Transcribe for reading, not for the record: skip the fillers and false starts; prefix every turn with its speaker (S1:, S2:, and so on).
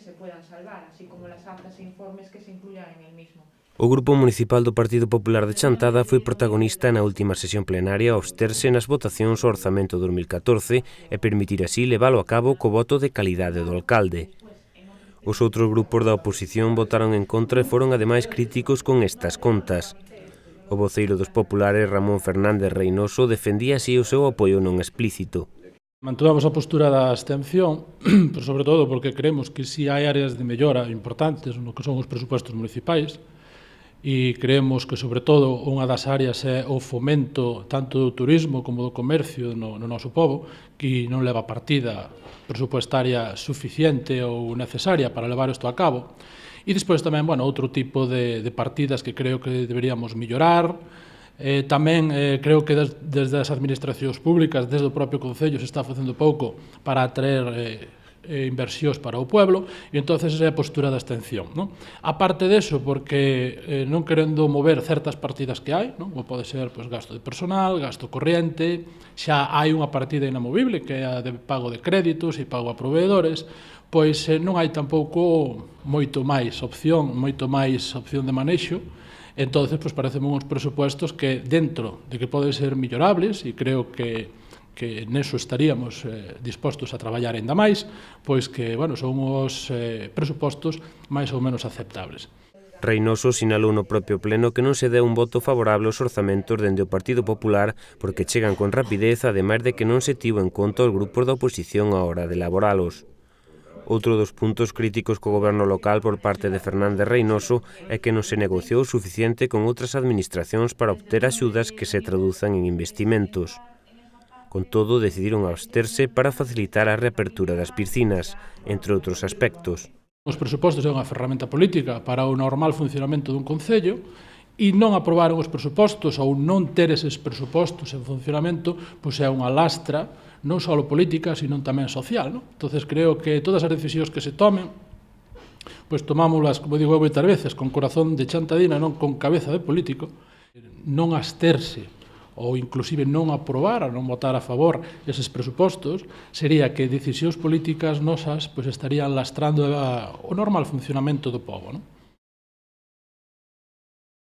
S1: se puedan salvar, así como las actas e informes que se incluyan en el mismo.
S2: O Grupo Municipal do Partido Popular de Chantada foi protagonista na última sesión plenaria ao absterse nas votacións ao Orzamento 2014 e permitir así leválo a cabo co voto de calidade do alcalde. Os outros grupos da oposición votaron en contra e foron ademais críticos con estas contas. O voceiro dos populares, Ramón Fernández Reynoso, defendía así o seu apoio non explícito.
S3: Mantuvamos a postura da abstención, pero sobre todo porque creemos que si hai áreas de mellora importantes no que son os presupostos municipais, e creemos que, sobre todo, unha das áreas é o fomento tanto do turismo como do comercio no noso pobo, que non leva partida presupuestaria suficiente ou necesaria para levar isto a cabo. E despois tamén, outro tipo de partidas que creo que deberíamos mellorar. Tamén creo que desde as administracións públicas, desde o propio Concello, se está facendo pouco para atraer inversións para o pueblo, e entonces esa é a postura da abstención. A parte deso, porque non querendo mover certas partidas que hai, como pode ser gasto de personal, gasto corriente, xa hai unha partida inamovible que é a de pago de créditos e pago a proveedores, pois non hai tampouco moito máis opción de manexo. Entón, parecen uns presupuestos que, dentro de que poden ser mellorables, e creo que neso estaríamos dispostos a traballar ainda máis, pois que son os presupostos máis ou menos aceptables.
S2: Reynoso sinalou no propio pleno que non se deu un voto favorable aos orzamentos dende o Partido Popular porque chegan con rapidez, ademais de que non se tivo en conta os grupos da oposición á hora de elaboralos. Outro dos puntos críticos co goberno local por parte de Fernández Reynoso é que non se negociou o suficiente con outras administracións para obter axudas que se traduzan en investimentos. Con todo, decidiron absterse para facilitar a reapertura das piscinas, entre outros aspectos.
S3: Os presupostos é unha ferramenta política para o normal funcionamento dun concello, e non aprobaron os presupostos ou non ter eses presupostos en funcionamento, pois é unha lastra non só política, sino tamén social. Entonces creo que todas as decisións que se tomen, pois tomámolas, como digo moitas veces, con corazón de chantadina, non con cabeza de político, non absterse ou inclusive non aprobar ou non votar a favor eses presupostos, sería que decisións políticas nosas estarían lastrando o normal funcionamento do pobo.